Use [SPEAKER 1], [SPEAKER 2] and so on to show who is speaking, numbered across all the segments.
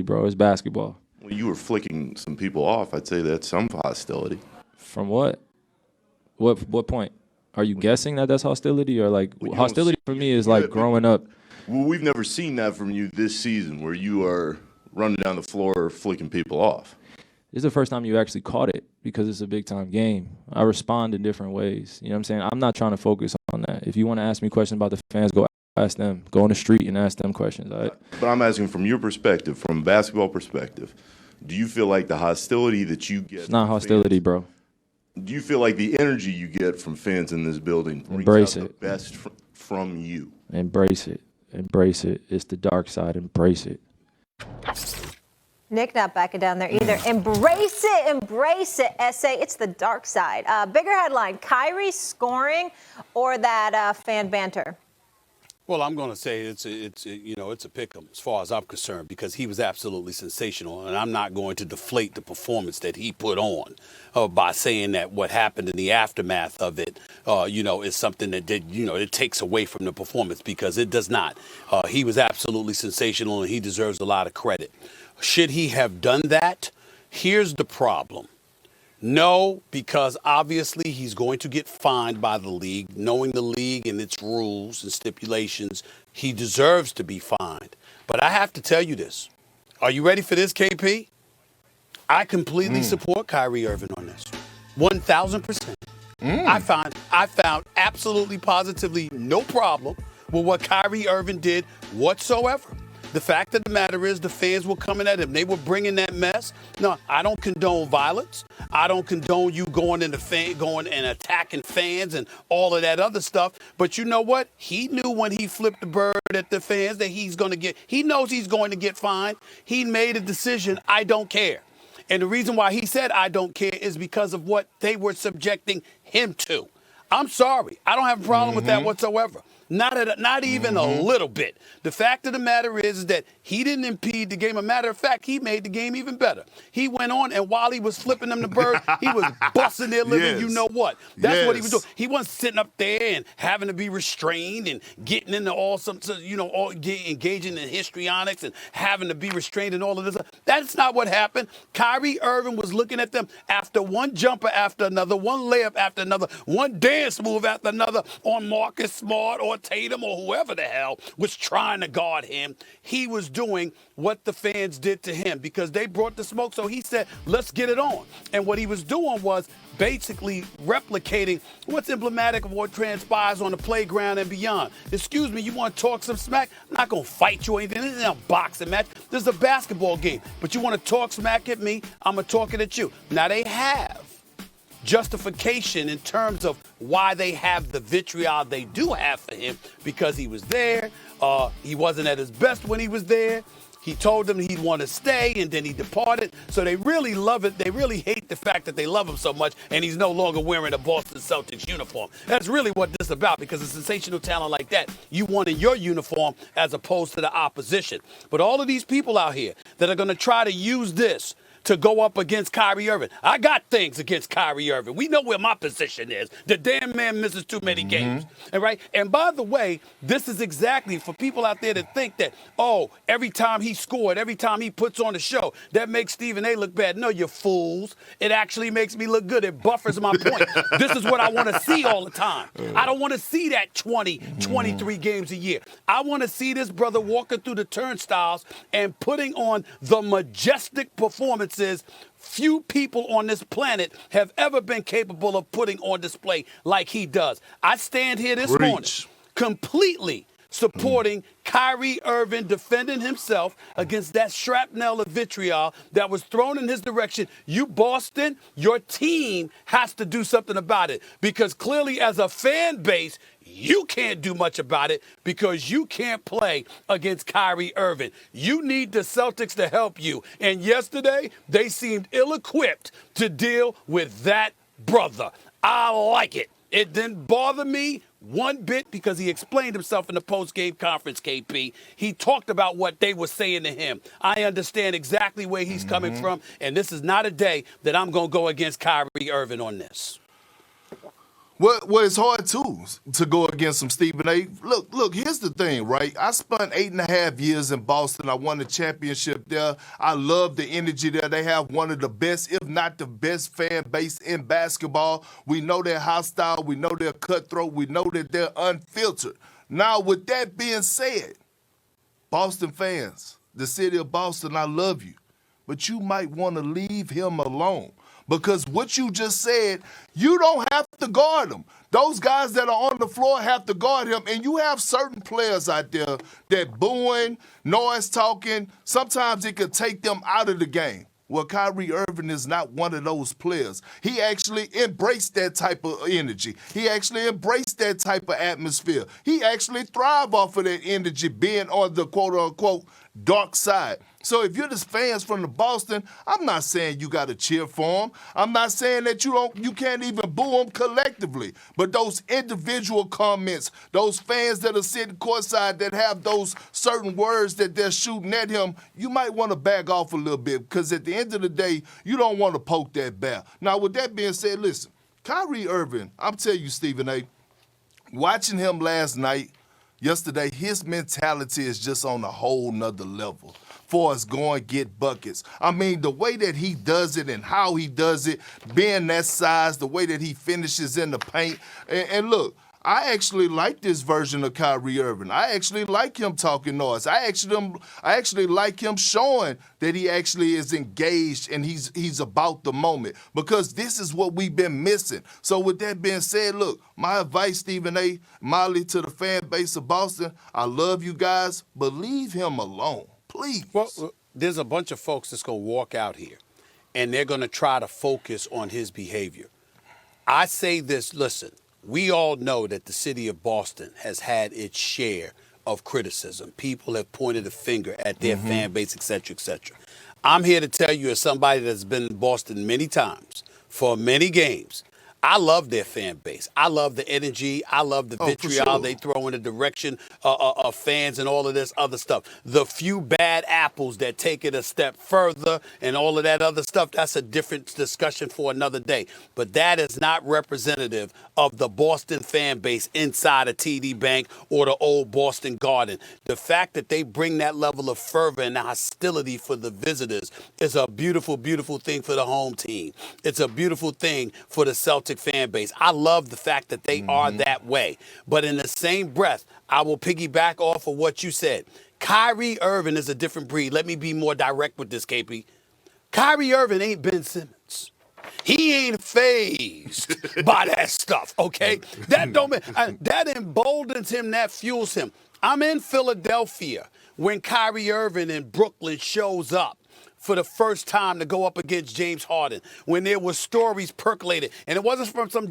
[SPEAKER 1] bro. It's basketball.
[SPEAKER 2] When you were flicking some people off, I'd say that's some hostility.
[SPEAKER 1] From what? What point? Are you guessing that that's hostility, or like hostility for me is like growing up?
[SPEAKER 2] Well, we've never seen that from you this season, where you are running down the floor flicking people off.
[SPEAKER 1] This is the first time you actually caught it because it's a big-time game. I respond in different ways. You know what I'm saying? I'm not trying to focus on that. If you want to ask me questions about the fans, go ask them. Go on the street and ask them questions. All right?
[SPEAKER 2] But I'm asking from your perspective, from a basketball perspective, do you feel like the hostility that you get?
[SPEAKER 1] It's not hostility, bro.
[SPEAKER 2] Do you feel like the energy you get from fans in this building
[SPEAKER 1] brings
[SPEAKER 2] out the best from you?
[SPEAKER 1] Embrace it. Embrace it. It's the dark side. Embrace it.
[SPEAKER 3] Nick not backing down there either. Embrace it, SA. It's the dark side. Bigger headline, Kyrie scoring or that fan banter?
[SPEAKER 4] Well, I'm going to say it's a pick 'em as far as I'm concerned, because he was absolutely sensational, and I'm not going to deflate the performance that he put on by saying that what happened in the aftermath of it, is something that it takes away from the performance, because it does not. He was absolutely sensational, and he deserves a lot of credit. Should he have done that? Here's the problem. No, because obviously he's going to get fined by the league. Knowing the league and its rules and stipulations, he deserves to be fined. But I have to tell you this. Are you ready for this, KP? I completely support Kyrie Irving on this. 1,000%. I found absolutely positively no problem with what Kyrie Irving did whatsoever. The fact of the matter is the fans were coming at him. They were bringing that mess. No, I don't condone violence. I don't condone you going and attacking fans and all of that other stuff. But you know what? He knew when he flipped the bird at the fans that he knows he's going to get fined. He made a decision. I don't care. And the reason why he said I don't care is because of what they were subjecting him to. I'm sorry. I don't have a problem with that whatsoever. Not even a little bit. The fact of the matter is that he didn't impede the game. A matter of fact, he made the game even better. He went on, and while he was flipping them the bird, he was busting their living. You know what? That's what he was doing. He wasn't sitting up there and having to be restrained and getting into engaging in histrionics and having to be restrained and all of this. That's not what happened. Kyrie Irving was looking at them after one jumper after another, one layup after another, one dance move after another on Marcus Smart or Tatum or whoever the hell was trying to guard him. He was doing what the fans did to him because they brought the smoke. So he said, let's get it on. And what he was doing was basically replicating what's emblematic of what transpires on the playground and beyond. Excuse me, you want to talk some smack? I'm not going to fight you or anything. This isn't a boxing match. This is a basketball game. But you want to talk smack at me? I'm going to talk it at you. Now they have justification in terms of why they have the vitriol they do have for him, because he was there. He wasn't at his best when he was there. He told them he'd want to stay, and then he departed. So they really love it. They really hate the fact that they love him so much, and he's no longer wearing a Boston Celtics uniform. That's really what this is about, because a sensational talent like that, you want in your uniform as opposed to the opposition. But all of these people out here that are going to try to use this to go up against Kyrie Irving. I got things against Kyrie Irving. We know where my position is. The damn man misses too many games. All right? And by the way, this is exactly for people out there that think that, every time he scored, every time he puts on a show, that makes Stephen A look bad. No, you fools. It actually makes me look good. It buffers my point. This is what I want to see all the time. I don't want to see that 20, 23 games a year. I want to see this brother walking through the turnstiles and putting on the majestic performance few people on this planet have ever been capable of putting on display like he does. I stand here this morning completely supporting Kyrie Irving defending himself against that shrapnel of vitriol that was thrown in his direction. You, Boston, your team has to do something about it, because clearly as a fan base, you can't do much about it because you can't play against Kyrie Irving. You need the Celtics to help you. And yesterday, they seemed ill-equipped to deal with that brother. I like it. It didn't bother me one bit because he explained himself in the post-game conference, KP. He talked about what they were saying to him. I understand exactly where he's coming from, and this is not a day that I'm going to go against Kyrie Irving on this.
[SPEAKER 5] Well, it's hard too to go against some Stephen A. Look. Here's the thing, right? I spent 8.5 years in Boston. I won the championship there. I love the energy there. They have one of the best, if not the best, fan base in basketball. We know they're hostile. We know they're cutthroat. We know that they're unfiltered. Now, with that being said, Boston fans, the city of Boston, I love you, but you might want to leave him alone. Because what you just said, you don't have to guard him. Those guys that are on the floor have to guard him. And you have certain players out there that booing, noise talking, sometimes it could take them out of the game. Well, Kyrie Irving is not one of those players. He actually embraced that type of energy. He actually embraced that type of atmosphere. He actually thrived off of that energy being on the quote-unquote dark side. So if you're the fans from the Boston, I'm not saying you got to cheer for him. I'm not saying that you can't even boo him collectively. But those individual comments, those fans that are sitting courtside that have those certain words that they're shooting at him, you might want to back off a little bit because at the end of the day, you don't want to poke that bear. Now, with that being said, listen, Kyrie Irving, I'm telling you, Stephen A., watching him yesterday, his mentality is just on a whole nother level. For us going get buckets. I mean, the way that he does it and how he does it, being that size, the way that he finishes in the paint. And look, I actually like this version of Kyrie Irving. I actually like him talking noise. I actually like him showing that he actually is engaged and he's about the moment because this is what we've been missing. So with that being said, look, my advice, Stephen A., Molly, to the fan base of Boston, I love you guys, but leave him alone. Please.
[SPEAKER 4] Well, there's a bunch of folks that's going to walk out here, and they're going to try to focus on his behavior. I say this, listen, we all know that the city of Boston has had its share of criticism. People have pointed a finger at their fan base, et cetera, et cetera. I'm here to tell you as somebody that's been in Boston many times, for many games, I love their fan base. I love the energy. I love the vitriol they throw in the direction of fans and all of this other stuff. The few bad apples that take it a step further and all of that other stuff, that's a different discussion for another day. But that is not representative of the Boston fan base inside a TD Bank or the old Boston Garden. The fact that they bring that level of fervor and hostility for the visitors is a beautiful, beautiful thing for the home team. It's a beautiful thing for the Celtics fan base. I love the fact that they are that way. But in the same breath, I will piggyback off of what you said. Kyrie Irving is a different breed. Let me be more direct with this, KP. Kyrie Irving ain't Ben Simmons. He ain't fazed by that stuff, okay? That emboldens him, that fuels him. I'm in Philadelphia when Kyrie Irving in Brooklyn shows up for the first time to go up against James Harden, when there was stories percolated. And it wasn't from some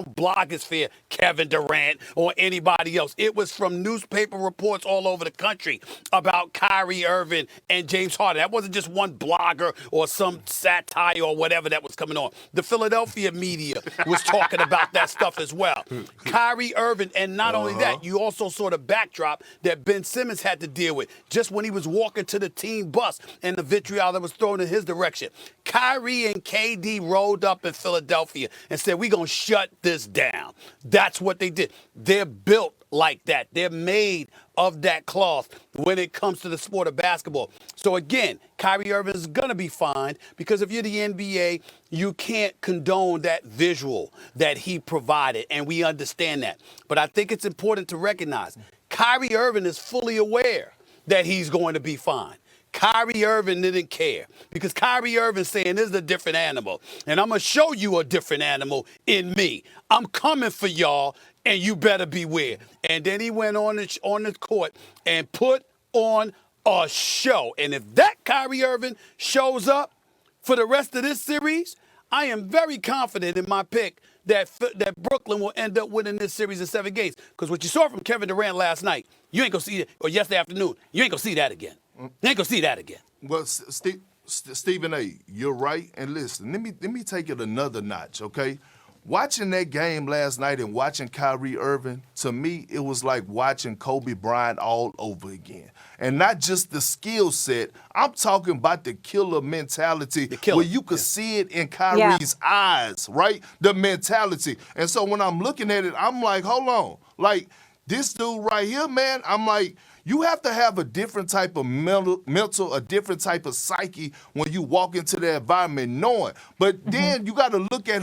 [SPEAKER 4] blogosphere, Kevin Durant or anybody else. It was from newspaper reports all over the country about Kyrie Irving and James Harden. That wasn't just one blogger or some satire or whatever that was coming on. The Philadelphia media was talking about that stuff as well. Kyrie Irving, and not only that, you also saw the backdrop that Ben Simmons had to deal with just when he was walking to the team bus and the vitriol that was thrown in his direction. Kyrie and KD rolled up in Philadelphia and said, we're going to shut this down. That's what they did. They're built like that. They're made of that cloth when it comes to the sport of basketball. So again, Kyrie Irving is going to be fined because if you're the NBA, you can't condone that visual that he provided, and we understand that. But I think it's important to recognize Kyrie Irving is fully aware that he's going to be fined. Kyrie Irving didn't care because Kyrie Irving saying this is a different animal, and I'm going to show you a different animal in me. I'm coming for y'all, and you better beware. And then he went on the court and put on a show. And if that Kyrie Irving shows up for the rest of this series, I am very confident in my pick that Brooklyn will end up winning this series in 7 games. Because what you saw from Kevin Durant last night, you ain't going to see it, or yesterday afternoon, you ain't going to see that again. You ain't going to see that again.
[SPEAKER 5] Well, Stephen A., you're right. And listen, let me take it another notch, okay? Watching that game last night and watching Kyrie Irving, to me, it was like watching Kobe Bryant all over again. And not just the skill set. I'm talking about the killer mentality where you could see it in Kyrie's eyes, right? The mentality. And so when I'm looking at it, I'm like, hold on. Like, this dude right here, man, I'm like, you have to have a different type of mental, a different type of psyche when you walk into the environment knowing. But then you got to look at